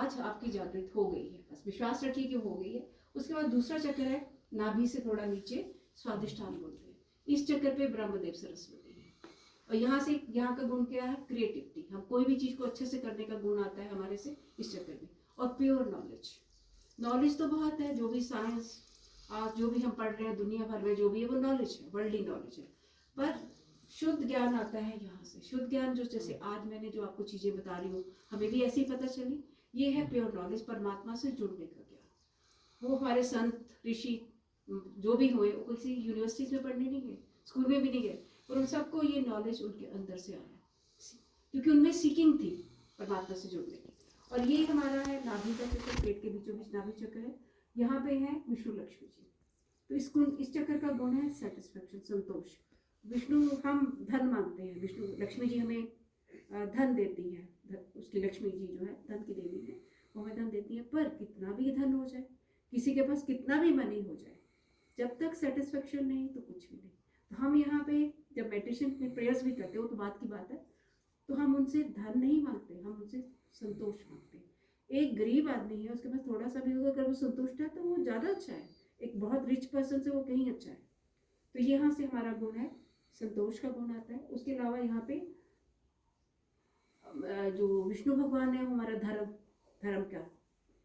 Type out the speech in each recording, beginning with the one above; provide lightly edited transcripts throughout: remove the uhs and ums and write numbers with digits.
आज आपकी जागृत हो गई है, बस विश्वास रखिए कि हो गई है। उसके बाद दूसरा चक्र है नाभि से थोड़ा नीचे, स्वादिष्ठान बोलते हैं। इस चक्कर पे ब्रह्मदेव सरस्वती है। और यहाँ का गुण क्या है? क्रिएटिविटी। हम कोई भी चीज को अच्छे से करने का गुण आता है हमारे से इस चक्कर में। और प्योर नॉलेज, नॉलेज तो बहुत है, जो भी साइंस आज जो भी हम पढ़ रहे हैं दुनिया भर में जो भी है वो नॉलेज है, वर्ल्डली नॉलेज है। पर शुद्ध ज्ञान आता है यहाँ से। शुद्ध ज्ञान जो जैसे आज मैंने जो आपको चीजें बता रही हूँ, हमें भी ऐसी पता चली, ये है प्योर नॉलेज, परमात्मा से जुड़ने का ज्ञान। वो हमारे संत ऋषि जो भी हुए वो किसी यूनिवर्सिटीज में पढ़ने नहीं गए, स्कूल में भी नहीं गए, पर उन सबको ये नॉलेज उनके अंदर से आया, क्योंकि उनमें सीकिंग थी परमात्मा से जुड़ने की। और ये हमारा है नाभि का चक्कर, पेट के बीचों बीच नाभि चक्कर है। यहाँ पे है विष्णु लक्ष्मी जी। तो इस चक्कर का गुण है सेटिस्फेक्शन, संतोष। विष्णु हम धन मांगते हैं, विष्णु लक्ष्मी जी हमें धन देती है, उसकी लक्ष्मी जी जो है धन की देवी है, वो हमें धन देती है। पर कितना भी धन हो जाए, किसी के पास कितना भी मनी हो जाए, जब तक सेटिस्फेक्शन नहीं तो कुछ भी नहीं। तो हम यहाँ पे जब मेडिटेशन में प्रेयर्स भी करते हो तो बात की बात है, तो हम उनसे धन नहीं मांगते, हम उनसे संतोष मांगते हैं। एक गरीब आदमी है, उसके पास थोड़ा सा भी होगा, अगर वो संतुष्ट है तो वो ज़्यादा अच्छा है। एक बहुत रिच पर्सन से वो कहीं अच्छा है। तो यहाँ से हमारा गुण है संतोष का गुण आता है। उसके अलावा यहाँ पे जो विष्णु भगवान है वो हमारा धर्म का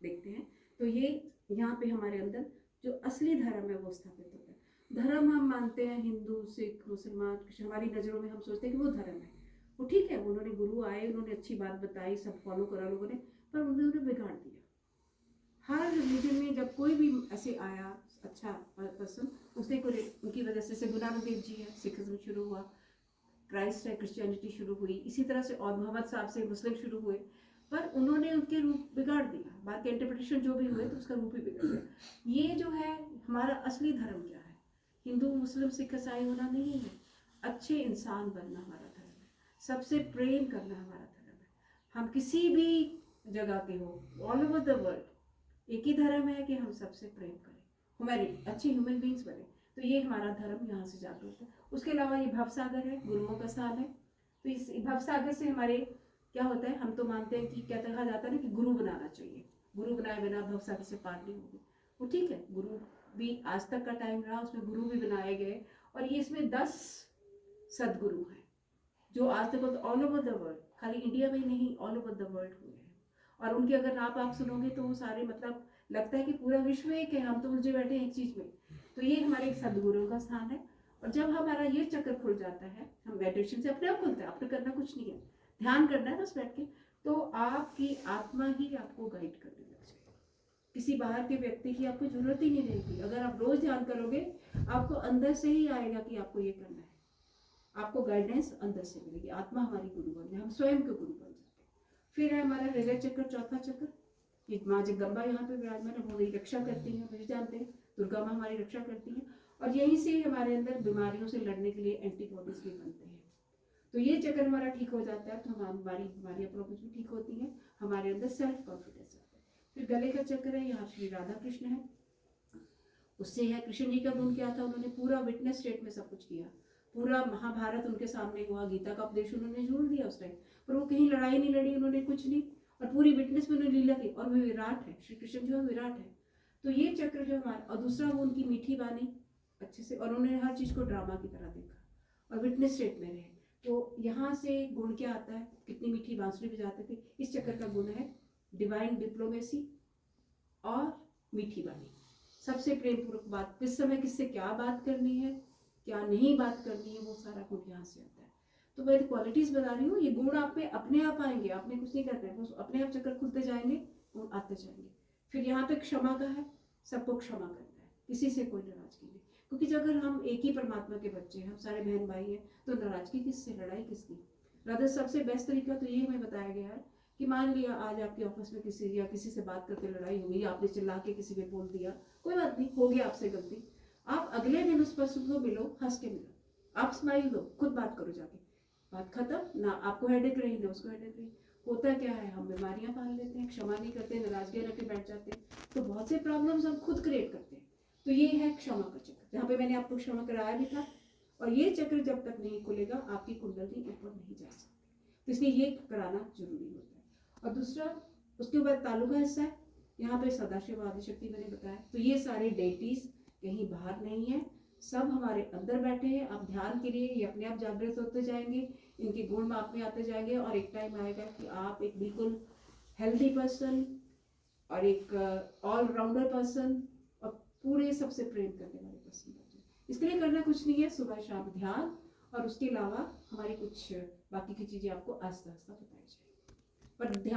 देखते हैं। तो ये यहाँ पे हमारे अंदर जो असली धर्म है वो स्थापित होता है। धर्म हम मानते हैं हिंदू, सिख, मुसलमान, हमारी नज़रों में हम सोचते हैं कि वो धर्म है, वो ठीक है, उन्होंने गुरु आए, उन्होंने अच्छी बात बताई, सब फॉलो करा लोगों ने, पर उन्होंने बिगाड़ दिया। हर रिलीजन में जब कोई भी ऐसे आया अच्छा पर्सन, उसने कोई उनकी वजह से गुरु नानक देव जी है, सिखिज्म शुरू हुआ, क्राइस्ट है, क्रिश्चियनिटी शुरू हुई, इसी तरह से और मोहम्मद साहब से मुस्लिम शुरू हुए, पर उन्होंने उनके रूप बिगाड़ दिया। बात के इंटरप्रिटेशन जो भी हुए तो उसका रूप ही बिगड़ गया। ये जो है हमारा असली धर्म क्या है? हिंदू, मुस्लिम, सिख, ईसाई होना नहीं है, अच्छे इंसान बनना हमारा धर्म है, सबसे प्रेम करना हमारा धर्म है। हम किसी भी जगह के हो, ऑल ओवर द वर्ल्ड, एक ही धर्म है कि हम सबसे प्रेम करें, हमारे अच्छे ह्यूमन बींग्स बने। तो ये हमारा धर्म यहाँ से जागरूक है। उसके अलावा ये भवसागर है, गुरुओं का स्थान है। तो इस भवसागर से हमारे क्या होता है, हम तो मानते हैं कि क्या कहा जाता है ना कि गुरु बनाना चाहिए, गुरु बनाए बिना भवसागर से पार नहीं होगी। वो ठीक है, गुरु भी आज तक का टाइम रहा, उसमें गुरु भी बनाए गए, और ये इसमें 10 सदगुरु हैं जो आज तक ऑल ओवर द वर्ल्ड, खाली इंडिया में ही नहीं, ऑल ओवर द वर्ल्ड हुए हैं। और उनके अगर आप सुनोगे तो वो सारे मतलब लगता है कि पूरा विश्व एक है, हम तो उलझे बैठे हैं एक चीज में। तो ये हमारे सदगुरुओं का स्थान है। और जब हमारा ये चक्कर खुल जाता है, हम मेडिटेशन से अपने आप खुलता है, आपने करना कुछ नहीं है, ध्यान करना है बस बैठ के, तो आपकी आत्मा ही आपको गाइड करने लग जाएगी। किसी बाहर के व्यक्ति की आपको जरूरत ही नहीं रहेगी। अगर आप रोज ध्यान करोगे, आपको अंदर से ही आएगा कि आपको ये करना है, आपको गाइडेंस अंदर से मिलेगी। आत्मा हमारी गुरु बन जाए, हम स्वयं के गुरु बन जाते हैं। फिर है हमारा हृदय चक्र, चौथा चक्र। ये माँ जगदम्बा यहाँ पे विराजमान है, वो मेरी रक्षा करती हैं, मुझे जानते हैं, दुर्गा माँ हमारी रक्षा करती हैं। और यहीं से हमारे अंदर बीमारियों से लड़ने के लिए एंटीबॉडीज भी बनते हैं। तो ये चक्कर हमारा ठीक हो जाता है तो हमारी बीमारियाँ प्रॉब्लम्स भी ठीक होती हैं, हमारे अंदर सेल्फ कॉन्फिडेंस आता है। फिर गले का चक्र है, यहाँ श्री राधा कृष्ण है। उससे है कृष्ण जी का गुण क्या था, उन्होंने पूरा विटनेस स्टेट में सब कुछ किया, पूरा महाभारत उनके सामने हुआ, गीता का उपदेश उन्होंने जोड़ दिया उस टाइम, पर वो कहीं लड़ाई नहीं लड़ी, उन्होंने कुछ नहीं, और पूरी विटनेस में उन्होंने लीला की। और वो विराट है, श्री कृष्ण जो है विराट है। तो ये चक्र जो हमारा, और दूसरा वो उनकी मीठी वाणी अच्छे से, और उन्होंने हर चीज को ड्रामा की तरह देखा और विटनेस स्टेट में रहे। तो यहाँ से गुण क्या आता है, कितनी मीठी बांसुरी बजाते थे। इस चक्कर का गुण है डिवाइन डिप्लोमेसी और मीठी वाणी, सबसे प्रेम पूर्वक बात, किस समय किससे क्या बात करनी है, क्या नहीं बात करनी है, वो सारा गुण यहाँ से आता है। तो मैं क्वालिटीज बता रही हूँ, ये गुण आप में अपने आप आएंगे, आपने कुछ नहीं करना है, अपने आप चक्कर खुलते जाएंगे, गुण आते जाएंगे। फिर यहाँ पे क्षमा का है, सबको क्षमा करना है, किसी से कोई नाराजगी नहीं, क्योंकि जब अगर हम एक ही परमात्मा के बच्चे हैं, हम सारे बहन भाई हैं, तो नाराजगी किससे, लड़ाई किसकी। राधे सबसे बेस्ट तरीका तो ये हमें बताया गया है कि मान लिया आज आपके ऑफिस में किसी से बात करते लड़ाई हो गई, आपने चिल्ला के किसी पे बोल दिया, कोई बात नहीं, हो गया आपसे गलती, आप अगले दिन उस पर्सन को मिलो, हंस के मिलो, आप स्माइल दो, खुद बात करो जाके, बात खत्म ना, आपको हेडेक रही ना उसको हेडेक रही। होता क्या है, हम बीमारियां पाल लेते हैं, क्षमा नहीं करते, नाराजगियां रख के बैठ जाते हैं, तो बहुत से प्रॉब्लम्स हम खुद क्रिएट करते हैं। तो ये है क्षमा का चक्र, जहाँ पे मैंने आपको क्षमा कराया भी था। और ये चक्र जब तक नहीं खुलेगा, आपकी कुंडली ऊपर नहीं जा सकती, तो इसलिए ये कराना जरूरी होता है। और दूसरा उसके बाद तालु का हिस्सा है, यहाँ पे सदाशिव आदिशक्ति मैंने बताया। तो ये सारे डेटीज कहीं बाहर नहीं है, सब हमारे अंदर बैठे हैं। आप ध्यान के लिए ये अपने आप जागृत होते जाएंगे, इनके गुण आप में आते जाएंगे, और एक टाइम आएगा कि आप एक बिल्कुल हेल्दी पर्सन और एक ऑलराउंडर पर्सन और पूरे सबसे प्रेम करने वाले पर्सन बन जाए। इसके लिए करना कुछ नहीं है, सुबह शाम ध्यान, और उसके अलावा हमारी कुछ बाकी की चीज़ें आपको आस्ते आस्ते बताई जाएगी, पर ध्यान